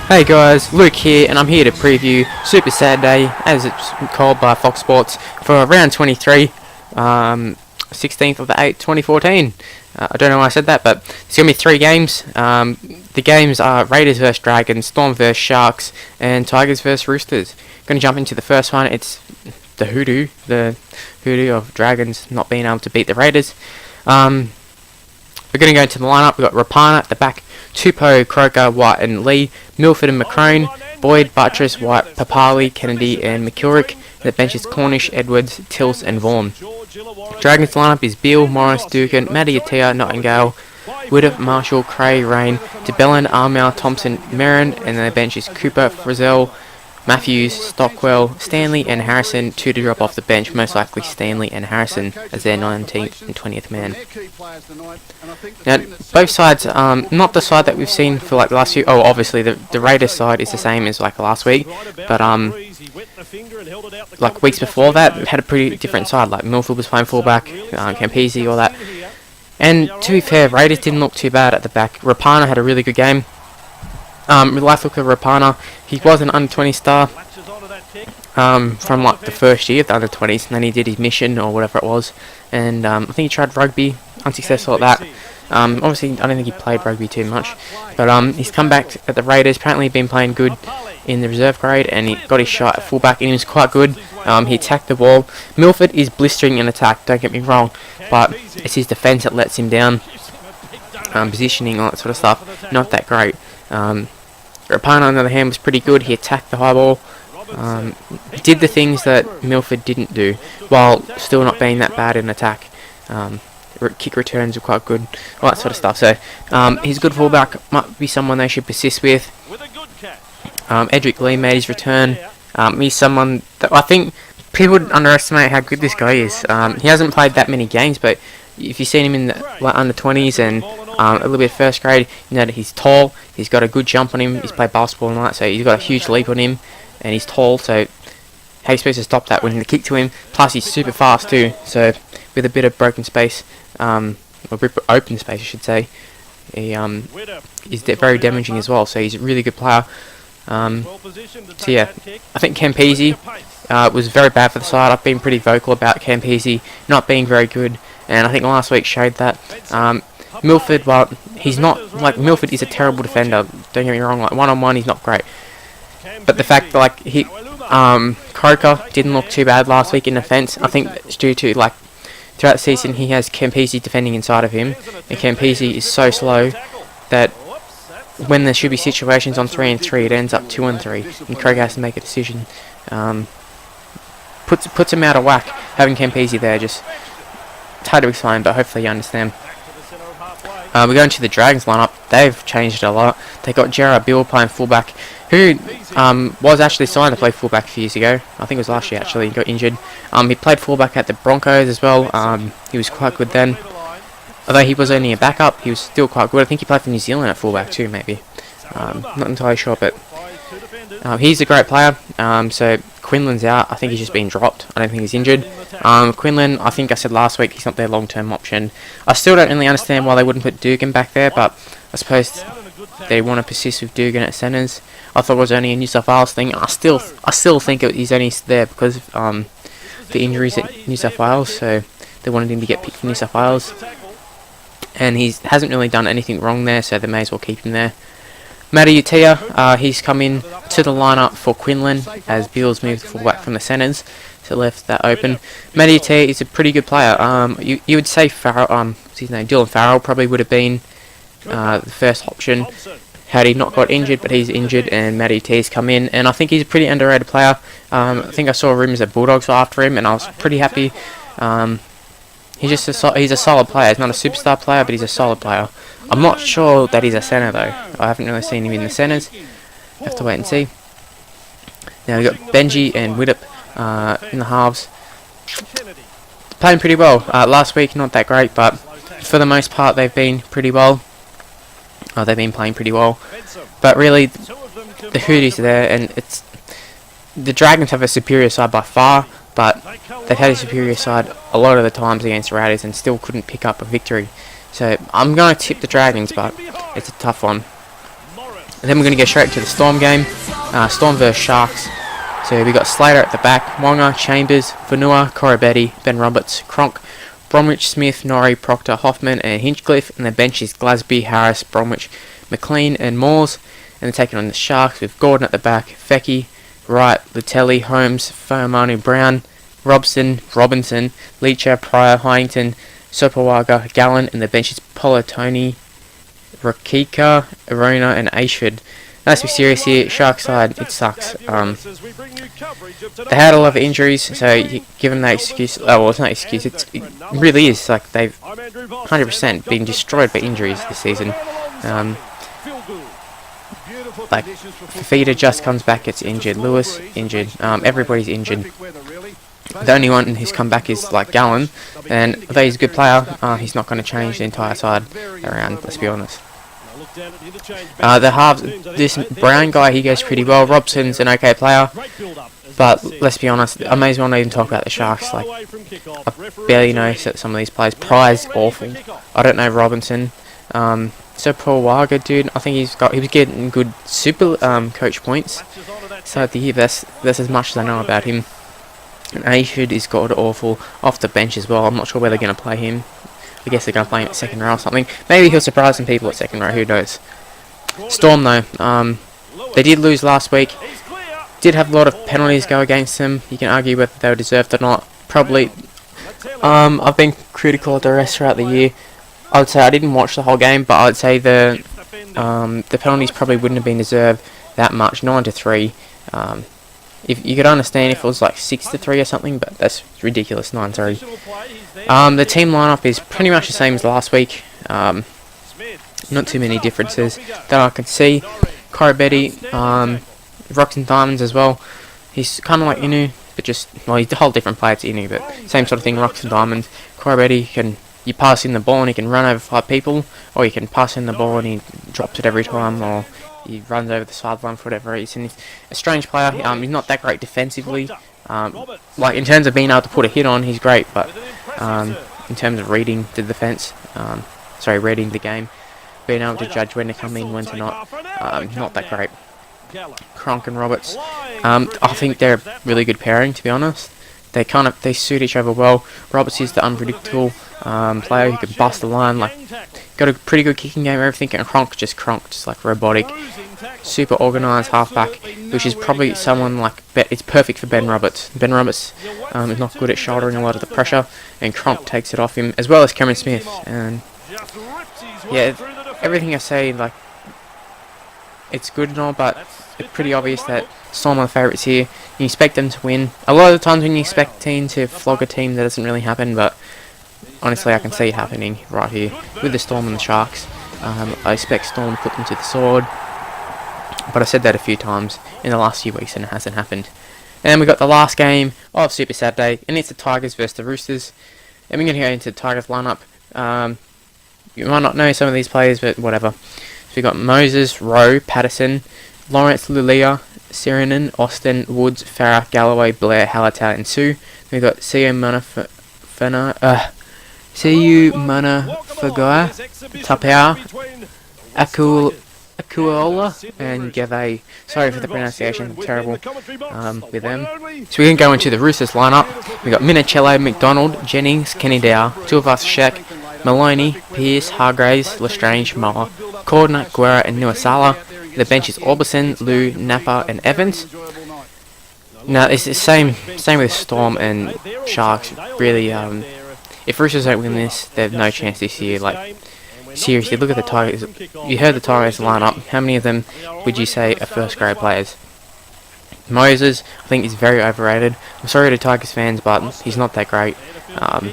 Hey guys, Luke here, and I'm here to preview Super Saturday, as it's called by Fox Sports, for round 23, 16th of the 8th, 2014. I don't know why I said that, but it's going to be 3 games. The games are Raiders vs Dragons, Storm vs Sharks, and Tigers vs Roosters. Going to jump into the first one. It's the hoodoo of Dragons not being able to beat the Raiders. We're going to go into the lineup. We've got Rapana at the back, Tupou, Croker, White and Lee, Milford and McCrone, Boyd, Buttress, White, Papali, Kennedy and McCulloch. The bench is Cornish, Edwards, Tills and Vaughan. Dragons lineup is Beale, Morris, Dugan, Matty Atea, Nightingale, Widdop, Marshall, Cray, Rain, DeBellin, Armour, Thompson, Merrin, and the bench is Cooper, Frizzell, Matthews, Stockwell, Stanley and Harrison. 2 to drop off the bench, most likely Stanley and Harrison as their 19th and 20th man. Now, both sides, not the side that we've seen for like the last few. Oh, obviously the Raiders side is the same as like last week, but like weeks before that, we had a pretty different side. Like Milford was playing fullback, Campese, all that. And to be fair, Raiders didn't look too bad at the back. Rapana had a really good game. Last look at Rapana, he was an under-20 star from like the first year of the under-20s, and then he did his mission or whatever it was, and I think he tried rugby, unsuccessful at that. Obviously I don't think he played rugby too much, but he's come back at the Raiders. Apparently been playing good in the reserve grade, and he got his shot at fullback and he was quite good. He attacked the ball. Milford is blistering in attack, don't get me wrong, but it's his defence that lets him down. Positioning, all that sort of stuff, not that great. Rapana, on the other hand, was pretty good. He attacked the high ball, did the things that Milford didn't do, while still not being that bad in attack. Kick returns were quite good, all that sort of stuff. So he's a good fullback, might be someone they should persist with. Edric Lee made his return. He's someone that I think people underestimate how good this guy is. He hasn't played that many games, but if you've seen him in the under 20s and a little bit of first grade, you know that he's tall, he's got a good jump on him, he's played basketball and all that, so he's got a huge leap on him, and he's tall, so how are you supposed to stop that when you kick to him? Plus he's super fast too, so with a bit of broken space, or open space I should say, he is very damaging as well, so he's a really good player. So yeah, I think Campese was very bad for the side. I've been pretty vocal about Campese not being very good, and I think last week showed that. Milford, well, he's not, like, Milford is a terrible defender, don't get me wrong, like, one-on-one he's not great, but the fact that, like, Croker didn't look too bad last week in defence, I think it's due to, like, throughout the season he has Campese defending inside of him, and Campese is so slow that when there should be situations on 3-and-3, it ends up 2-and-3, and Croker has to make a decision. Puts him out of whack, having Campese there. Just, it's hard to explain, but hopefully you understand. We're going to the Dragons lineup. They've changed it a lot. They got Gerard Bill playing fullback, who was actually signed to play fullback a few years ago. I think it was last year actually. He got injured. He played fullback at the Broncos as well. He was quite good then. Although he was only a backup, he was still quite good. I think he played for New Zealand at fullback too, maybe. Not entirely sure, but he's a great player. So Quinlan's out. I think he's just been dropped. I don't think he's injured. Quinlan, I think I said last week, he's not their long-term option. I still don't really understand why they wouldn't put Dugan back there, but I suppose they want to persist with Dugan at centres. I thought it was only a New South Wales thing. I still think he's only there because of the injuries at New South Wales, so they wanted him to get picked for New South Wales. And he hasn't really done anything wrong there, so they may as well keep him there. Matty Atea, he's come in to the lineup for Quinlan as Beale's moved fullback from the centres, so left that open. Matty Atea is a pretty good player. You would say Farrell, what's his name? Dylan Farrell probably would have been the first option had he not got injured, but he's injured and Matty Atea's come in, and I think he's a pretty underrated player. I think I saw rumours that Bulldogs were after him, and I was pretty happy. He's a solid player. He's not a superstar player, but he's a solid player. I'm not sure that he's a centre though. I haven't really seen him in the centres. Have to wait and see. Now we've got Benji and Widdop in the halves. Playing pretty well. Last week not that great, but for the most part they've been pretty well. They've been playing pretty well. But really, the Hoodies are there, and it's the Dragons have a superior side by far, but they've had a superior side a lot of the times against the Raiders and still couldn't pick up a victory. So I'm going to tip the Dragons, but it's a tough one. And then we're going to go straight to the Storm game. Storm versus Sharks. So we got Slater at the back, Wonga, Chambers, Vanua, Corabetti, Ben Roberts, Cronk, Bromwich, Smith, Norrie, Proctor, Hoffman and Hinchcliffe. And the bench is Glasby, Harris, Bromwich, McLean and Moores. And they're taking on the Sharks with Gordon at the back, Fecky, Wright, Lutelli, Holmes, Faamanu Brown, Robson, Robinson, Leacher, Pryor, Hyington, Sopawaga, Gallen. And the bench is Politoni, Rakika, Arona and Ashford. Let's be serious here, Shark side, it sucks. They had a lot of injuries, so you give them that excuse. Oh, well, it's not an excuse, it really is. Like, they've 100% been destroyed by injuries this season. Like, Fafita just comes back, gets injured. Lewis, injured. Everybody's injured. The only one who's come back is, like, Gallen. And although he's a good player, he's not going to change the entire side around, let's be honest. The halves, this Brown guy, he goes pretty well. Robson's an okay player, but let's be honest, I may as well not even talk about the Sharks. Like, I barely know some of these players. Pry's awful. I don't know Robinson. So Paul Waga, dude, I think he was getting good super coach points. So at the year, that's as much as I know about him. And Ashford is god awful off the bench as well. I'm not sure where they're going to play him. I guess they're going to play him at second row or something. Maybe he'll surprise some people at second row, who knows. Storm though, they did lose last week. Did have a lot of penalties go against them. You can argue whether they were deserved or not. Probably. I've been critical of the rest throughout the year. I would say I didn't watch the whole game, but I would say the penalties probably wouldn't have been deserved that much. 9-3. If you could understand if it was like 6-3 or something, but that's ridiculous. 9-3. The team lineup is pretty much the same as last week. Not too many differences that I can see. Corabetti, Rocks and Diamonds as well. He's kind of like Inu, but just, well, he's a whole different player to Inu, but same sort of thing. Rocks and Diamonds. Corabetti you pass in the ball and he can run over 5 people, or you can pass in the ball and he drops it every time, or he runs over the sideline for whatever reason. He's a strange player. He's not that great defensively. Like in terms of being able to put a hit on, he's great, but in terms of reading the defense, reading the game, being able to judge when to come in, when to not that great. Cronk and Roberts, I think they're a really good pairing, to be honest. They suit each other well. Roberts is the unpredictable player who can bust the line, like got a pretty good kicking game, everything, and Cronk just like robotic, super organised halfback, which is probably someone like it's perfect for Ben Roberts. Ben Roberts is not good at shouldering a lot of the pressure, and Cronk takes it off him, as well as Cameron Smith. And yeah, everything I say, like, it's good and all, but it's pretty obvious that Storm are the favourites here. You expect them to win. A lot of the times when you expect a team to flog a team, that doesn't really happen, but honestly I can see it happening right here with the Storm and the Sharks. I expect Storm to put them to the sword, but I've said that a few times in the last few weeks and it hasn't happened. And then we got the last game of Super Saturday, and it's the Tigers versus the Roosters. And we're going to go into the Tigers lineup. You might not know some of these players, but whatever. So we got Moses, Rowe, Patterson, Lawrence, Lulia, Sirenen, Austin, Woods, Farah, Galloway, Blair, Hallertau and Sue. We've got Siu Manafagaya, Tapau, Akuola and Gavay. Sorry for the pronunciation, terrible with them. So we can go into the Roosters lineup. We got Minicello, McDonald, Jennings, Kenny-Dowell, Tuivasa-Sheck, Maloney, Pearce, Hargraves, Lestrange, Moa, Cordner, Guerra and Nuasala. The bench is Orbison, Lou, Napa and Evans. Now it's the same with Storm and Sharks. Really, if Roosters don't win this, they have no chance this year. Like, seriously, look at the Tigers. You heard the Tigers lineup. How many of them would you say are first grade players? Moses, I think, is very overrated. I'm sorry to Tigers fans, but he's not that great.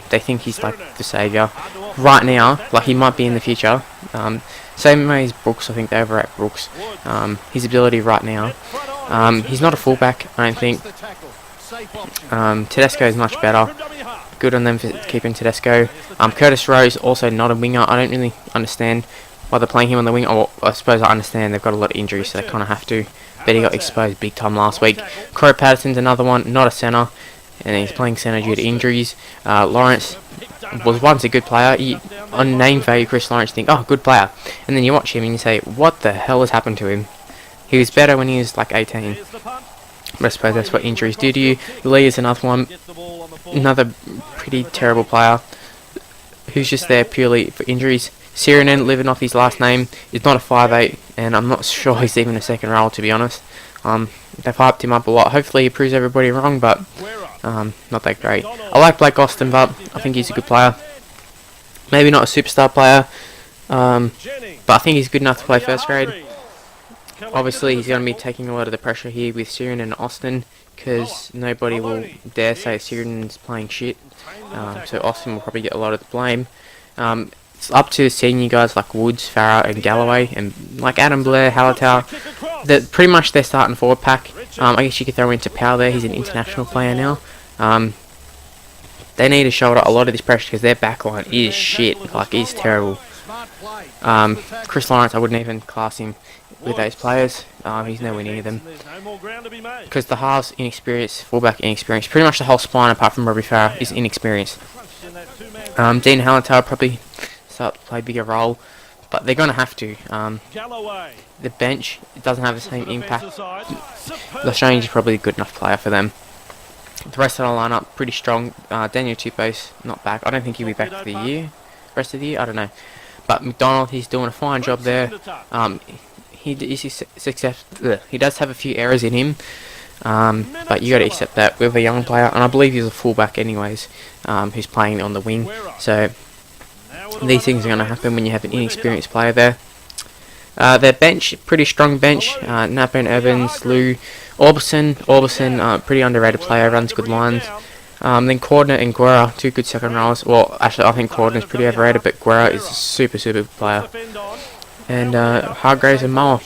They think he's like the saviour right now. Like, he might be in the future. Same way as Brooks, I think they overrate Brooks. His ability right now. He's not a fullback, I don't think. Tedesco is much better. Good on them for keeping Tedesco. Curtis Rose, also not a winger. I don't really understand why they're playing him on the wing. Or I suppose I understand, they've got a lot of injuries, so they kind of have to. But he got exposed big time last week. Corey Patterson's another one, not a centre, and he's playing centre due to injuries. Lawrence was once a good player. On name value, Chris Lawrence, you think, oh, good player. And then you watch him and you say, what the hell has happened to him? He was better when he was like 18. But I suppose that's what injuries do to you. Lee is another one, another pretty terrible player who's just there purely for injuries. Sirinen, living off his last name, is not a 5'8", and I'm not sure he's even a second row, to be honest. They've hyped him up a lot. Hopefully he proves everybody wrong, but not that great. I like Blake Austin, but I think he's a good player. Maybe not a superstar player, but I think he's good enough to play first grade. Obviously, he's going to be taking a lot of the pressure here with Sirinen and Austin, because nobody will dare say Sirenen's playing shit. So Austin will probably get a lot of the blame. It's up to senior guys like Woods, Farah, and Galloway, and like Adam Blair, Hallertau. That pretty much their starting forward pack. I guess you could throw into Powell there. He's an international player now. They need to shoulder a lot of this pressure because their backline is shit. Like, he's terrible. Chris Lawrence, I wouldn't even class him with those players. He's nowhere near them. Because the halves inexperienced, fullback inexperienced. Pretty much the whole spine apart from Robbie Farah is inexperienced. Dean Hallertau probably start to play a bigger role, but they're going to have to. The bench doesn't have the same impact. Lashane is probably a good enough player for them. The rest of the lineup pretty strong. Daniel Tupou's not back. I don't think he'll be back for the year. Rest of the year, I don't know. But McDonald, he's doing a fine job there. He does have a few errors in him, but you got to accept that with a young player, and I believe he's a fullback anyways, who's playing on the wing. So these things are going to happen when you have an inexperienced player there. Their bench, pretty strong bench. Napa and Evans, Lou, Orbison, pretty underrated player, runs good lines. Then Cordner and Guerra, two good second rows. Well, actually, I think Cordner's pretty overrated, but Guerra is a super good player. And Hargraves and Moa,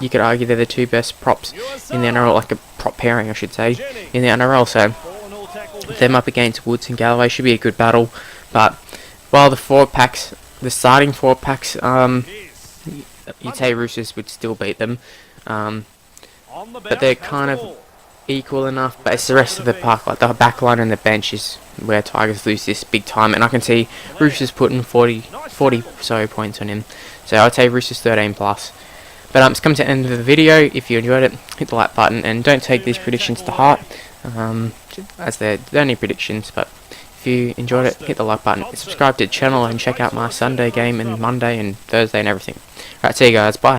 you could argue they're the two best props in the NRL, like a prop pairing, I should say, in the NRL. So them up against Woods and Galloway should be a good battle. But while the starting forward packs, you'd say Roosters would still beat them. But they're kind of equal enough, but it's the rest of the pack, like the back line and the bench is where Tigers lose this big time, and I can see Roosters putting 40 so points on him, so I'd say Roosters 13 plus. But it's come to the end of the video. If you enjoyed it, hit the like button, and don't take these predictions to heart, as they're only predictions. But if you enjoyed it, hit the like button, subscribe to the channel, and check out my Sunday game and Monday and Thursday and everything. Alright, see you guys, bye.